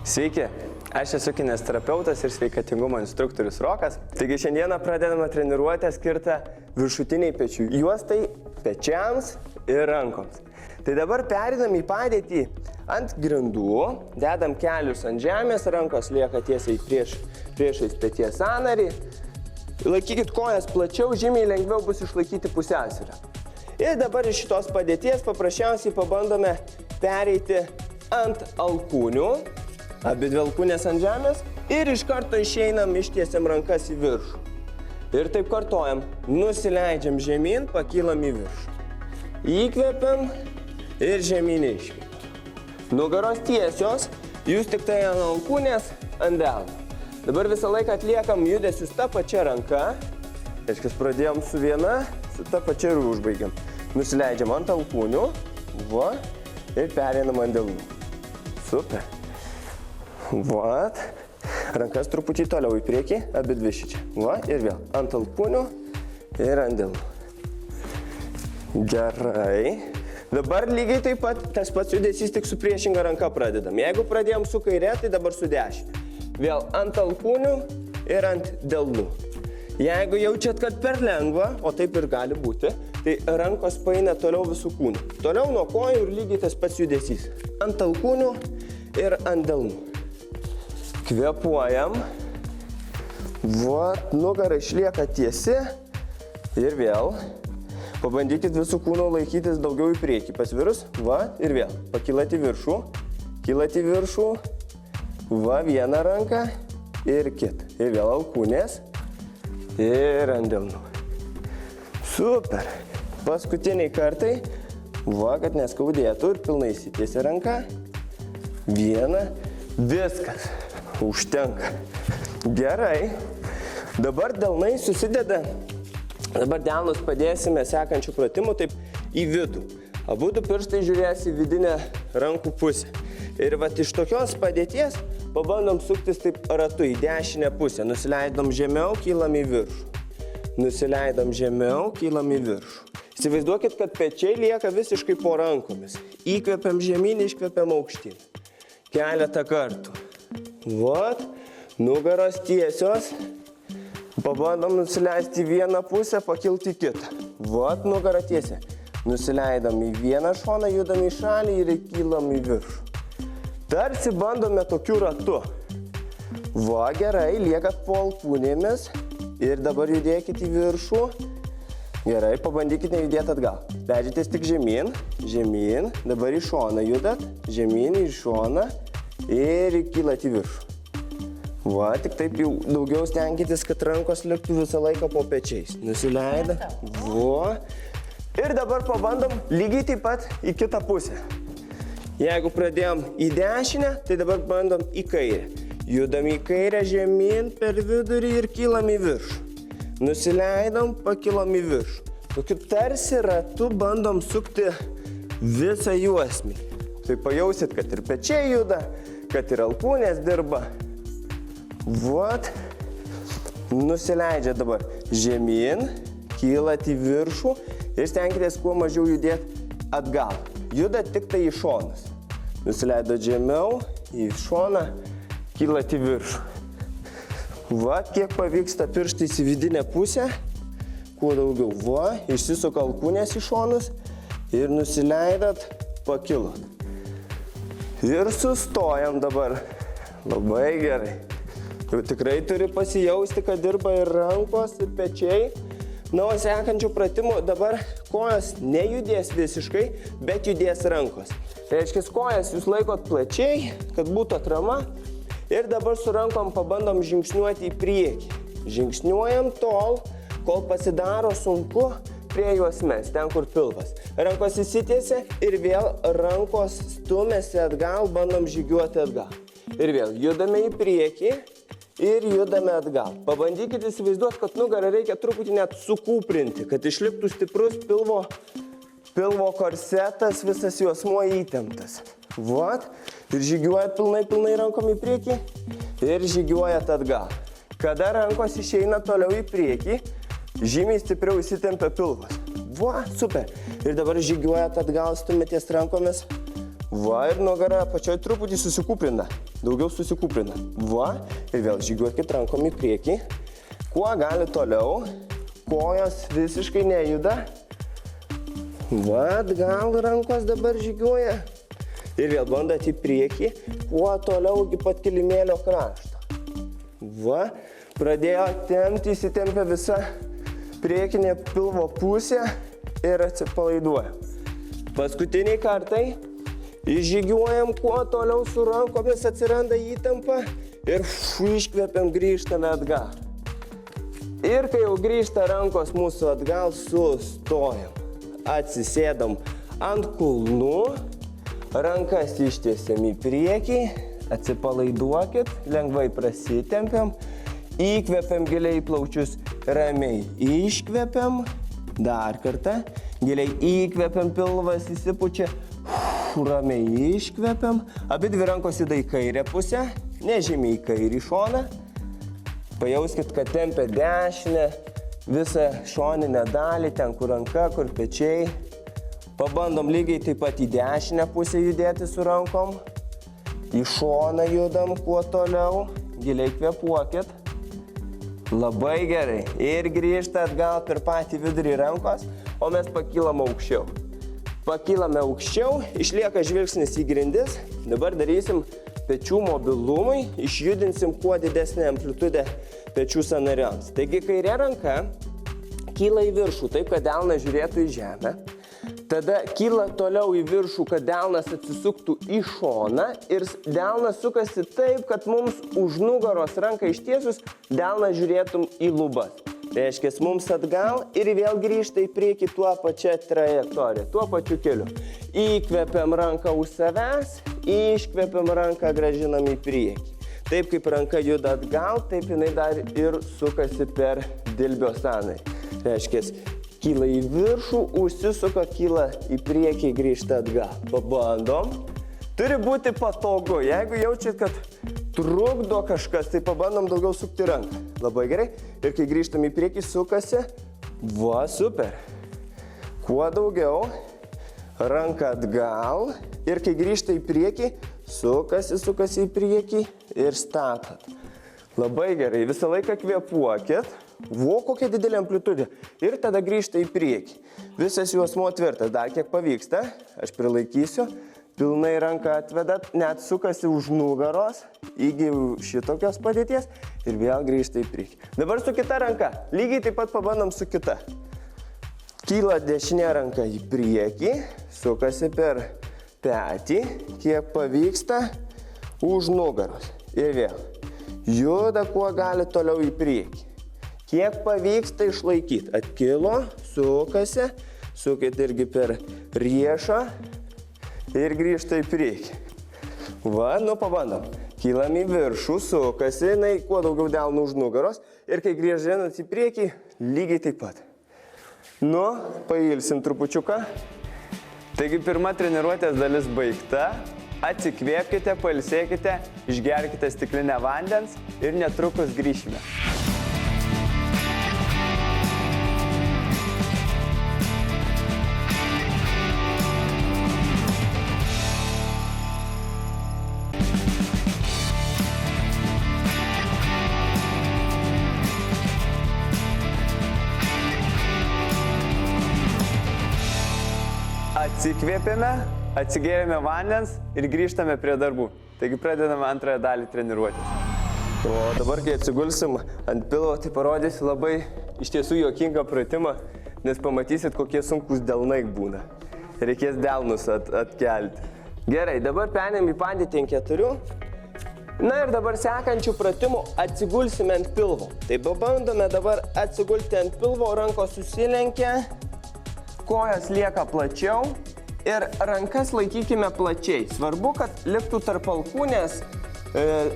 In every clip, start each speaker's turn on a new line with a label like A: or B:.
A: Sveiki, aš esu kineziterapeutas ir sveikatingumo instruktorius Rokas. Taigi šiandieną pradedame treniruotę skirtą viršutiniai pečių juostai, pečiams ir rankoms. Tai dabar pereinam į padėtį ant grindų, dedam kelius ant žemės, rankos lieka tiesiai priešais peties sąnarį. Laikykit kojas plačiau, žymiai lengviau bus išlaikyti pusiausvyrą. Ir dabar iš šitos padėties paprasčiausiai pabandome pereiti ant alkūnių, abi dvi alkūnės ant žemės ir iš karto išeinam, ištiesiam rankas į viršų. Ir taip kartojam, nusileidžiam žemyn, pakylam į viršų. Įkvepiam ir žemyn iškvepiam. Nugaros tiesios, jūs tik tai ant alkūnės, ant delno. Dabar visą laiką atliekam judesius tą pačią ranką. Reiškia, pradėjom su viena, su tą pačią ir užbaigiam. Nusileidžiam ant alkūnių, va, ir pereinam ant delnų. Super. Vat. Rankas truputį toliau į priekį, abi dvi šičia. Va, ir vėl ant alkūnių ir ant delnų. Gerai. Dabar lygiai taip pat tas pats judesys, tik su priešinga ranka pradedam. Jeigu pradėjom su kairė, tai dabar su dešinė. Vėl ant alkūnių ir ant delnų. Jeigu jaučiat, kad per lengva, o taip ir gali būti, tai rankos paeina toliau visų kūnų. Toliau nuo kojų ir lygiai tas pats judesys. Ant alkūnių ir ant delnų. Kvėpuojam. Vat, nugara išlieka tiesi. Ir vėl. Pabandykit visų kūnų laikytis daugiau į priekį. Pasvirus. Va, ir vėl. Pakylat į viršų. Kylat į viršų. Va, vieną ranką. Ir kitą. Ir vėl alkūnės. Ir ant delnų. Super. Paskutiniai kartai. Va, kad neskaudėtų ir pilnai įsitiesia ranka. Vieną. Viskas. Užtenka. Gerai. Dabar delnai susideda. Dabar delnus padėsime sekančių pratimų taip į vidų. Abudu pirštai žiūrės į vidinę rankų pusę. Ir vat iš tokios padėties pabandom suktis taip ratu į dešinę pusę. Nusileidom žemiau, kylam į viršų. Nusileidom žemiau, kylam į viršų. Įsivaizduokit, kad pečiai lieka visiškai po rankomis. Įkvepiam žemyn, iškvepiam aukštyn. Keletą kartų. Vat, nugaros tiesios. Pabandom nusileisti į vieną pusę, pakilti į kitą. Vat, nugara tiesia. Nusileidom į vieną šoną, judam į šalį ir kylam į viršų. Tarsi bandome tokiu ratu. Va, gerai, liekat po alkūnėmis. Ir dabar judėkit į viršų. Gerai, pabandykit nejudėti atgal. Leidžiatės tik žemyn, žemyn. Dabar į šoną judat, žemyn, į šoną. Ir kylat į viršų. Va, tik taip jau daugiau stenkitės, kad rankos liktų visą laiką po pečiais. Nusileida. Va. Ir dabar pabandom lygiai taip pat į kitą pusę. Jeigu pradėjom į dešinę, tai dabar bandom į kairę. Judam į kairę žemyn per vidurį ir kylam į viršų. Nusileidom, pakilom į viršų. Tokiu tarsi ratu bandom sukti visą juosmį. Tai pajausit, kad ir pečiai juda, kad ir alkūnės dirba. Vat. Nusileidžia dabar žemyn, kylat į viršų ir stenkitės kuo mažiau judėti atgal. Judat tik tai į šonus. Nusileidot žemiau, į šoną, kylat į viršų. Vat, kiek pavyksta pirštais į vidinę pusę, kuo daugiau. Va, išsisuka alkūnės į šonus ir nusileidat, pakilot. Ir sustojam dabar. Labai gerai. Jau tikrai turi pasijausti, kad dirba ir rankos, ir pečiai. Na, o sekančių pratimų dabar kojos nejudės visiškai, bet judės rankos. Reiškia, kojas jūs laikot plačiai, kad būtų atrama. Ir dabar su rankom pabandom žingsniuoti į priekį. Žingsniuojam tol, kol pasidaro sunku prie juosmens, ten kur pilvas. Rankos įsitiesia ir vėl rankos stumėsi atgal, bandom žygiuoti atgal. Ir vėl judame į priekį ir judame atgal. Pabandykite įsivaizduoti, kad nugarą reikia truputį net sukūprinti, kad išliktų stiprus pilvo korsetas, visas juosmuo įtemptas. Vat. Ir žygiuojat pilnai rankom į priekį ir žygiuojat atgal. Kada rankos išeina toliau į priekį, žymiai stipriau įsitempia pilvas. Va, super. Ir dabar žygiuojat atgal, stumėties rankomis. Va, ir nuogara pačioj truputį susikuprina. Daugiau susikuprina. Va, ir vėl žygiuokit rankom į priekį. Kuo gali toliau. Kojos visiškai nejuda. Va, atgal rankos dabar žygiuoja. Ir vėl bandat į priekį. Kuo toliau iki pat kilimėlio krašto. Va, pradėjo tempti, įsitempia visa priekinė pilvo pusė ir atsipalaiduojam. Paskutiniai kartai. Išžygiuojam kuo toliau su rankomis, atsiranda įtampa ir iškvepiam, grįžtame atgal. Ir kai jau grįžta rankos mūsų atgal, sustojam. Atsisėdam ant kulnų, rankas ištiesiam į priekį, atsipalaiduokit, lengvai prasitempiam, įkvepiam giliai į plaučius, ramiai iškvepiam, dar kartą, giliai įkvepiam, pilvas įsipučia, ramiai iškvepiam, abi dvi rankos juda į kairę pusę, nežymiai į kairį šoną. Pajauskit, kad tempia dešinę, visą šoninę dalį, ten kur ranka, kur pečiai. Pabandom lygiai taip pat į dešinę pusę judėti su rankom. Į šoną judam kuo toliau, giliai kvėpuokit. Labai gerai. Ir grįžta atgal per patį vidurį rankos, o mes pakylam aukščiau. Pakylame aukščiau, išlieka žvilgsnis į grindis. Dabar darysim pečių mobilumui, išjudinsim kuo didesnę amplitudę pečių sąnariams. Taigi kairė ranka kyla į viršų, taip kad delnas žiūrėtų į žemę. Tada kyla toliau į viršų, kad delnas atsisuktų į šoną ir delnas sukasi taip, kad mums už nugaros ranką ištiesus delnas žiūrėtum į lubas. Reiškia, mums atgal ir vėl grįžta į priekį tuo pačią trajektoriją, tuo pačiu keliu. Įkvepiam ranką už savęs, iškvepiam ranką, grąžinam į priekį. Taip kaip ranka juda atgal, taip jinai dar ir sukasi per dilbio sąnarį. Reiškia, kyla į viršų, užsisuka, kyla į priekį, grįžta atgal. Pabandom. Turi būti patogu. Jeigu jaučiat, kad trukdo kažkas, tai pabandom daugiau sukti ranką. Labai gerai. Ir kai grįžtam į priekį, sukasi. Va, super. Kuo daugiau. Ranka atgal. Ir kai grįžta į priekį, sukasi į priekį ir statot. Labai gerai. Visą laiką kvėpuokit. Vo, kokia didelė amplitudė. Ir tada grįžta į priekį. Visas juosmuo tvirtas. Dar kiek pavyksta. Aš prilaikysiu. Pilnai ranką atvedat, net sukasi už nugaros iki šitokios padėties ir vėl grįžta į priekį. Dabar su kita ranka. Lygiai taip pat pabandom su kita. Kyla dešinė ranka į priekį, sukasi per petį, kiek pavyksta, už nugaros. Ir vėl. Juda kuo gali toliau į priekį. Kiek pavyksta išlaikyti. Atkilo, sukasi, sukit irgi per riešą. Ir grįžta į priekį. Va, nu pabandom. Kylam į viršų, sukasi, kuo daugiau delnų už nugaros. Ir kai grįžinat į priekį, lygiai taip pat. Nu, pailsim trupučiuką. Taigi pirma treniruotės dalis baigta. Atsikvėpkite, pailsėkite, išgerkite stiklinę vandens ir netrukus grįšime. Atsikvėpėme, atsigėrėme vandens ir grįžtame prie darbų. Taigi pradedame antrąją dalį treniruotės. O dabar, kai atsigulsim ant pilvo, tai parodysiu labai iš tiesų juokingą pratimą, nes pamatysit, kokie sunkus delnai būna. Reikės delnus atkelti. Gerai, dabar perėm į padėtį ant 4. Na ir dabar sekančių pratimų atsigulsime ant pilvo. Tai pabandome dabar atsigulti ant pilvo, rankos susilenkia. Kojas lieka plačiau ir rankas laikykime plačiai. Svarbu, kad liktų tarp alkūnės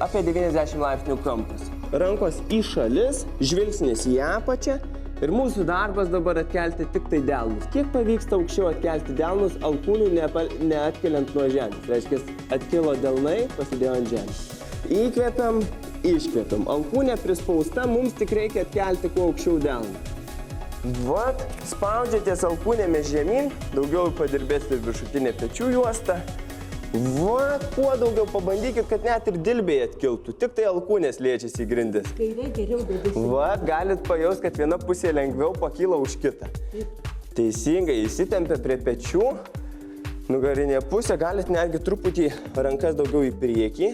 A: apie 90 laipsnių kampas. Rankos į šalis, žvilgsnis į apačią ir mūsų darbas dabar atkelti tik tai delnus. Kiek pavyksta aukščiau atkelti delnus, alkūnių neatkeliant nuo žemės. Reiškia, atkilo delnai, pasidėjo ant žemės. Įkvepiam, iškvepiam. Alkūnė prispausta, mums tik reikia atkelti kuo aukščiau delnų. Vat, spaudžiatės alkūnėmis žemyn, daugiau padirbėsite viršutinė pečių juosta. Va, kuo daugiau pabandykit, kad net ir dilbiai atkiltų, tik tai alkūnės liečiasi į grindis.
B: Kairė geriau dėdėsi.
A: Va, galit pajaust, kad viena pusė lengviau pakyla už kitą. Teisingai, įsitempia prie pečių, nugarinė pusė, galit netgi truputį rankas daugiau į priekį,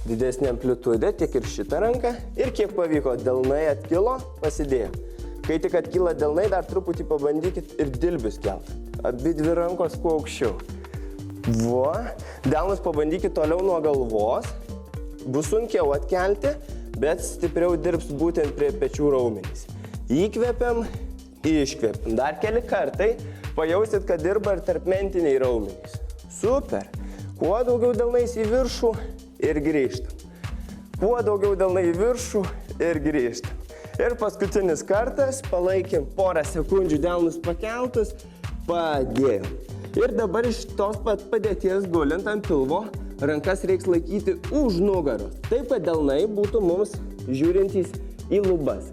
A: didesnė amplitudė, tiek ir šitą ranką, ir kiek pavyko, delnai atkilo, pasidėjo. Kai tik atkyla delnai, dar truputį pabandykit ir dilbius kelt. Abi dvi rankos kuo aukščiau. Va, delnus pabandykit toliau nuo galvos, bus sunkiau atkelti, bet stipriau dirbs būtent prie pečių raumenys. Įkvepiam, iškvepiam. Dar keli kartai pajausit, kad dirba ir tarpmentiniai raumenys. Super. Kuo daugiau delnais į viršų ir grįžtam. Kuo daugiau delnai į viršų ir grįžtam. Ir paskutinis kartas, palaikėm porą sekundžių delnus pakeltus, padėjom. Ir dabar iš tos pat padėties gulint ant pilvo, rankas reiks laikyti už nugaros. Taip, kad delnai būtų mums žiūrintys į lubas.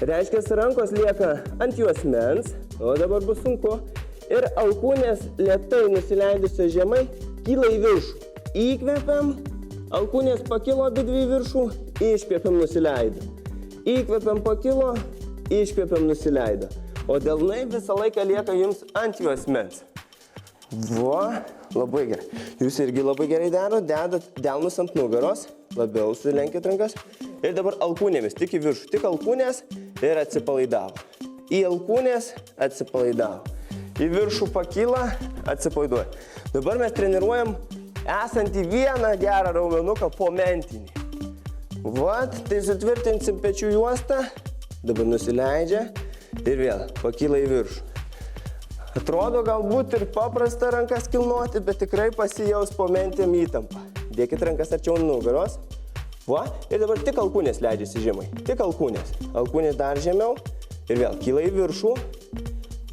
A: Reiškia, rankos lieka ant juosmens, o dabar bus sunku. Ir alkūnės lėtai nusileidusios žemai kyla į viršų. Įkvepiam, alkūnės pakilo abidvi į viršų, iškvepiam, nusileido. Įkvepiam, pakilo, iškvepiam, nusileido. O delnai visą laiką lieka jums ant juosmens. Va, labai gerai. Jūs irgi labai gerai dedat delnus ant nugaros, labiau sulenkit rankas. Ir dabar alkūnėmis, tik į viršų, tik alkūnės ir atsipalaidavo. Į alkūnės atsipalaidavo. Į viršų pakyla, atsipalaiduoja. Dabar mes treniruojam esantį vieną gerą raumenuką po mentinį. Va, tai sutvirtinsim pečių juostą, dabar nusileidžia ir vėl pakyla į viršų. Atrodo galbūt ir paprasta rankas kilnoti, bet tikrai pasijaus po mentėm įtampą. Dėkit rankas arčiau nugaros. Va, ir dabar tik alkūnės leidžiasi žemai. Tik alkūnės. Alkūnės dar žemiau ir vėl kyla į viršų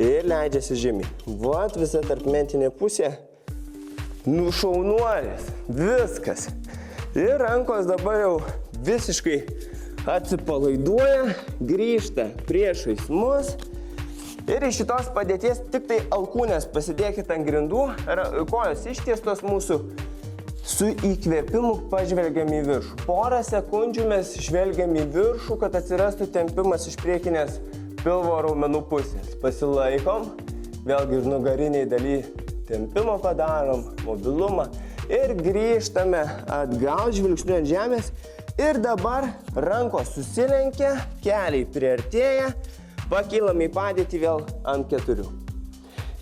A: ir leidžiasi žemyn. Va, visa tarpmentinė pusė. Nušaunuolis. Viskas. Ir rankos dabar jau visiškai atsipalaiduoja, grįžta priešais mus. Ir iš šitos padėties tik tai alkūnės pasidėkit ant grindų, kojos ištiestos mūsų, su įkvėpimu pažvelgiam į viršų. Porą sekundžių mes žvelgiam į viršų, kad atsirastų tempimas iš priekinės pilvo raumenų pusės. Pasilaikom, vėlgi ir nugariniai daly tempimo padarom, mobilumą ir grįžtame atgal žvilgsniu ant žemės. Ir dabar rankos susilenkia, keliai priartėja. Pakylam į padėtį vėl ant 4.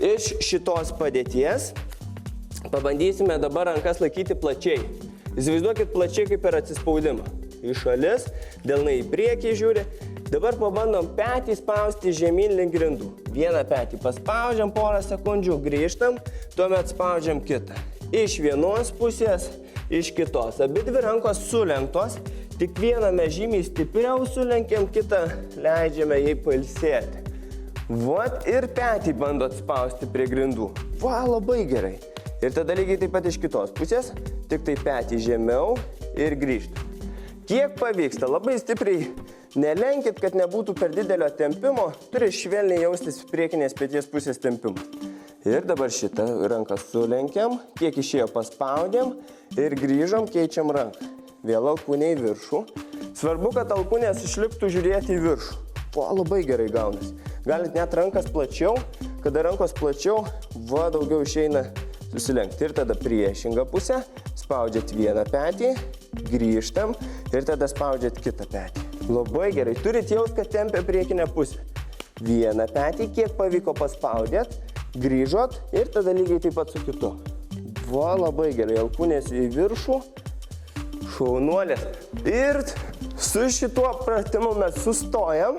A: Iš šitos padėties pabandysime dabar rankas laikyti plačiai. Įsivaizduokit plačiai kaip per atsispaudimą. Į šalis, delnai į priekį žiūri. Dabar pabandom petį spausti žemyn link grindų. Vieną petį paspaudžiam porą sekundžių, grįžtam, tuomet spaudžiam kitą. Iš vienos pusės, iš kitos. Abi dvi rankos sulenktos. Tik vieną mes žymiai stipriau sulenkiam, kitą leidžiame jai pailsėti. Vat ir petį bandot spausti prie grindų. Va, labai gerai. Ir tada lygiai taip pat iš kitos pusės, tik tai petį žemiau ir grįžtam. Kiek pavyksta, labai stipriai nelenkit, kad nebūtų per didelio tempimo, turi švelniai jaustis priekinės peties pusės tempimas. Ir dabar šitą ranką sulenkiam, kiek išėjo paspaudėm ir grįžom, keičiam ranką. Vėl alkūnė į viršų. Svarbu, kad alkūnės išliktų žiūrėti į viršų. Va, labai gerai gaunasi. Galit net rankas plačiau, kada rankos plačiau, va, daugiau išeina susilenkti. Ir tada priešingą pusę, spaudžiat vieną petį, grįžtam ir tada spaudžiat kitą petį. Labai gerai. Turit jaust, kad tempia priekinę pusę. Vieną petį, kiek pavyko paspaudėt, grįžot ir tada lygiai taip pat su kitu. Va, labai gerai. Alkūnės į viršų. Šaunuolės. Ir su šituo pratimu mes sustojam.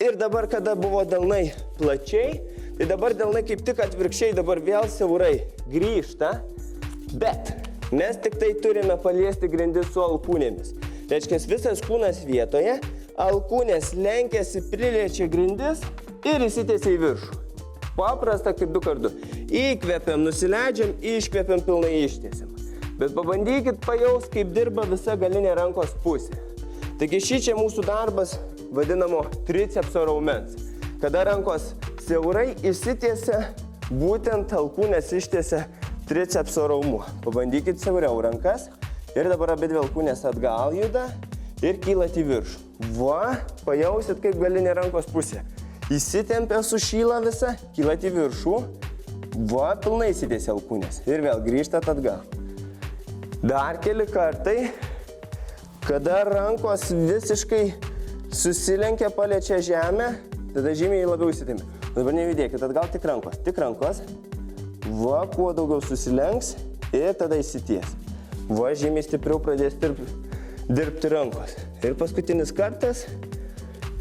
A: Ir dabar, kada buvo delnai plačiai, tai dabar delnai kaip tik atvirkščiai dabar vėl siaurai grįžta. Bet mes tik tai turime paliesti grindis su alkūnėmis. Reiškia, visas kūnas vietoje, alkūnės lenkiasi, priliečia grindis ir įsitiesia į viršų. Paprasta kaip 2 kartus. Įkvepiam, nusileidžiam, iškvepiam, pilnai ištiesiam. Bet pabandykit pajaust, kaip dirba visa galinė rankos pusė. Taigi čia mūsų darbas vadinamo tricepso raumens. Kada rankos siaurai išsitiesia, būtent alkūnės ištiesia tricepso raumų. Pabandykit siauriau rankas ir dabar abi dvi alkūnės atgal juda ir kylat į viršų. Va, pajausit, kaip galinė rankos pusė. Įsitempia, sušyla visą, kylat į viršų. Va, pilnai įsitėsi alkūnės ir vėl grįžtat atgal. Dar keli kartai, kada rankos visiškai susilenkia, paliečia žemę, tada žymiai labiau įsitempia. Dabar nejudėkit, atgal tik rankos. Va, kuo daugiau susilenks ir tada įsities. Va, žymiai stipriau pradės dirbti rankos. Ir paskutinis kartas.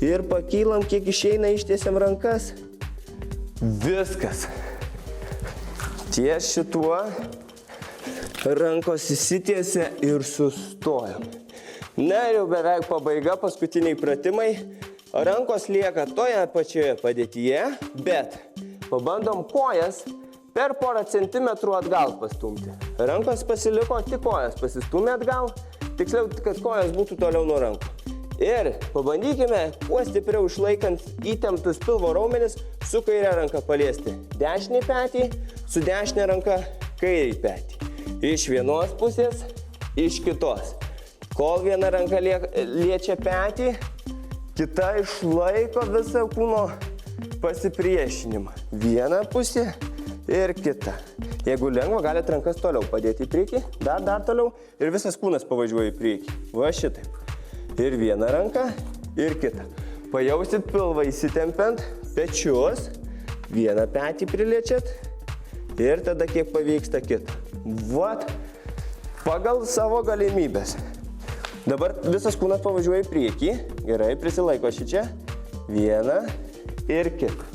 A: Ir pakylam, kiek išeina, ištiesiam rankas. Viskas. Ties šituo rankos įsitiesia ir sustojam. Na ir jau beveik pabaiga, paskutiniai pratimai. Rankos lieka toje pačioje padėtyje, bet pabandom kojas per porą centimetrų atgal pastumti. Rankos pasiliko, tik kojas pasistumė atgal, tiksliau, kad kojas būtų toliau nuo rankų. Ir pabandykime, kuo stipriau išlaikant įtemptus pilvo raumenis, su kairė ranka paliesti dešinį petį, su dešinė ranka kairį petį. Iš vienos pusės, iš kitos. Kol viena ranka liečia petį, kita išlaiko visą kūno pasipriešinimą. Viena pusė ir kita. Jeigu lengva, galite rankas toliau padėti į priekį, dar toliau ir visas kūnas pavažiuoja į priekį. Va šitaip. Ir viena ranka, ir kita. Pajausit pilvą įsitempiant, pečius, vieną petį priliečiat ir tada kiek pavyksta kitą. Vat, pagal savo galimybės. Dabar visas kūnas pavažiuoja į priekį. Gerai, prisilaiko šičia. Vieną ir kitą.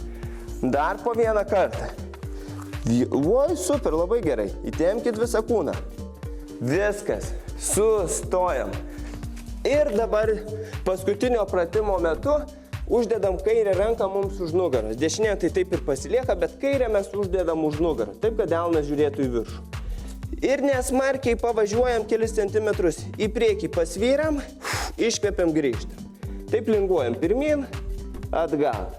A: Dar po vieną kartą. Oi, super, labai gerai. Įtempkit visą kūną. Viskas. Sustojam. Ir dabar paskutinio pratimo metu uždedam kairę ranką mums už nugaros. Dešinė tai taip ir pasilieka, bet kairę mes uždedam už nugaros. Taip, kad delnas žiūrėtų į viršų. Ir nesmarkiai pavažiuojam kelis centimetrus į priekį, pasvyram, iškvepiam, grįžtam. Taip linguojam pirmin, atgal.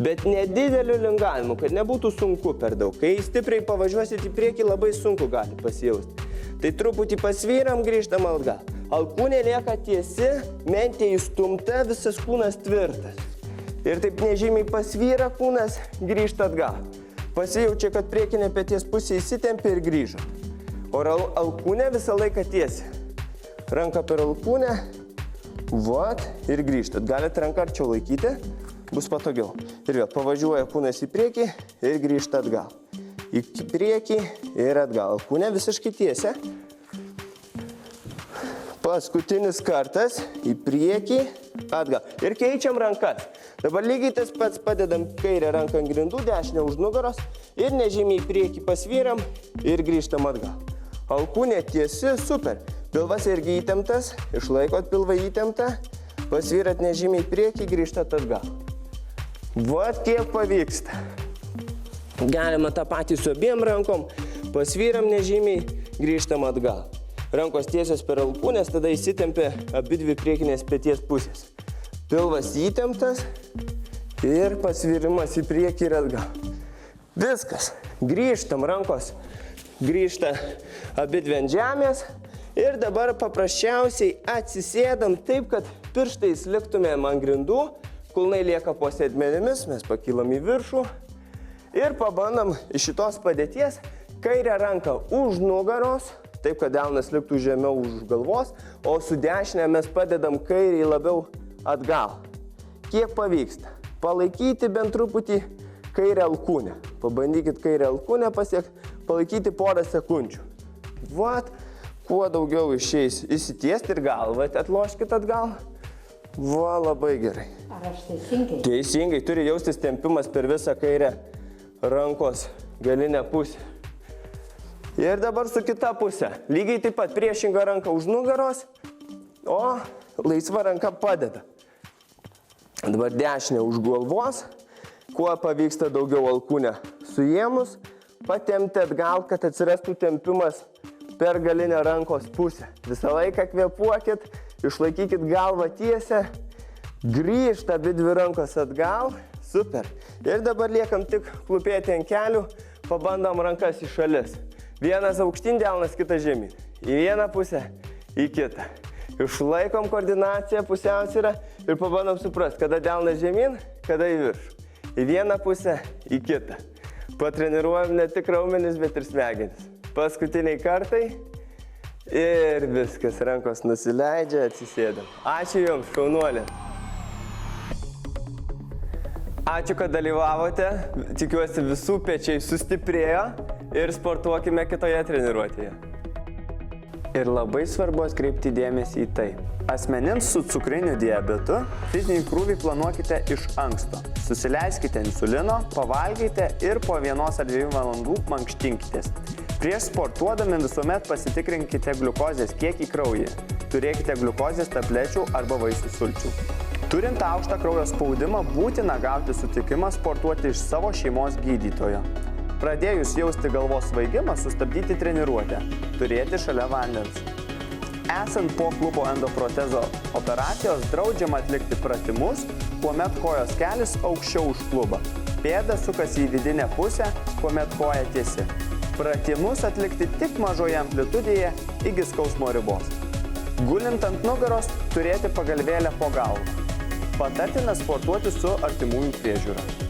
A: Bet nedideliu lingavimu, kad nebūtų sunku per daug. Kai stipriai pavažiuosit į priekį, labai sunku gali pasijausti. Tai truputį pasvyram, grįžtam atgal. Alkūnė lieka tiesi, mentė įstumta, visas kūnas tvirtas. Ir taip nežymiai pasvyra kūnas, grįžta atgal. Pasijaučia, kad priekinė peties pusė įsitempia ir grįžo. O alkūnė visą laiką tiesi. Ranka per alkūnę, vat, ir grįžtat. Galite ranką arčiau laikyti, bus patogiau. Ir vėl pavažiuoja kūnas į priekį ir grįžta atgal. Į priekį ir atgal. Alkūnė visiškai tiesia. Paskutinis kartas, į priekį, atgal. Ir keičiam rankas. Dabar lygiai tas pats padedam kairę ranką ant grindų, dešinę už nugaros ir nežymiai į priekį pasvyram ir grįžtam atgal. Alkūnė tiesi, super. Pilvas irgi įtemptas, išlaikot pilvą įtemptą, pasvyrat nežymiai į priekį, grįžtat atgal. Vat kiek pavyksta. Galima tą patį su abiem rankom, pasvyram nežymiai, grįžtam atgal. Rankos tiesios per alkūnės, tada įsitempia abi dvi priekinės peties pusės. Pilvas įtemptas ir pasvyrimas į priekį ir atgal. Viskas. Grįžtam, rankos grįžta abi dvi ant žemės ir dabar paprasčiausiai atsisėdam taip, kad pirštais liktumėm ant grindų, kulnai lieka po sėdmenimis, mes pakylam į viršų ir pabandom iš šitos padėties kairę ranką už nugaros, taip, kad delnas liktų žemiau už galvos, o su dešinė mes padedam kairį labiau atgal. Kiek pavyksta? Palaikyti bent truputį kairę alkūnę. Pabandykit kairę alkūnę pasiekti, palaikyti porą sekundžių. Vat, kuo daugiau išeis, įsitiesti ir galvą atloškit atgal. Va, labai gerai.
B: Ar aš teisingai?
A: Teisingai, turi jaustis tempimas per visą kairę rankos galinę pusę. Ir dabar su kita pusė. Lygiai taip pat priešinga ranka už nugaros, o laisva ranka padeda. Dabar dešinė už galvos. Kuo pavyksta daugiau alkūnę suėmus, patempti atgal, kad atsirastų tempimas per galinę rankos pusę. Visą laiką kvėpuokit, išlaikykit galvą tiesę, grįžta abi dvi rankos atgal. Super. Ir dabar liekam tik klūpėti ant kelių, pabandom rankas į šalis. Vienas aukštyn delnas, kitas žemyn. Į vieną pusę, į kitą. Išlaikom koordinaciją, pusiausvyrą ir pabandom suprasti, kada delnas žemyn, kada į viršų. Į vieną pusę, į kitą. Patreniruojam ne tik raumenis, bet ir smegenis. Paskutiniai kartai ir viskas, rankos nusileidžia, atsisėdam. Ačiū Jums, šaunuolė. Ačiū, kad dalyvavote. Tikiuosi visų pečiai sustiprėjo ir sportuokime kitoje treniruotėje. Ir labai svarbu atkreipti dėmesį į tai. Asmenims su cukriniu diabetu fizinį krūvį planuokite iš anksto. Susileiskite insulino, pavalgykite ir po 1 ar 2 valandų mankštinkitės. Prieš sportuodami visuomet pasitikrinkite gliukozės kiekį kraujyje. Turėkite gliukozės tablečių arba vaisių sulčių. Turint aukštą kraujo spaudimą, būtina gauti sutikimą sportuoti iš savo šeimos gydytojo. Pradėjus jausti galvos svaigimą, sustabdyti treniruotę. Turėti šalia vandens. Esant po klubo endoprotezo operacijos, draudžiama atlikti pratimus, kuomet kojos kelis aukščiau už klubą. Pėda sukasi į vidinę pusę, kuomet koja tiesi. Pratimus atlikti tik mažoje amplitudėje iki skausmo ribos. Gulint ant nugaros, turėti pagalvėlę po galvą. Patartina sportuoti su artimųjų priežiūra.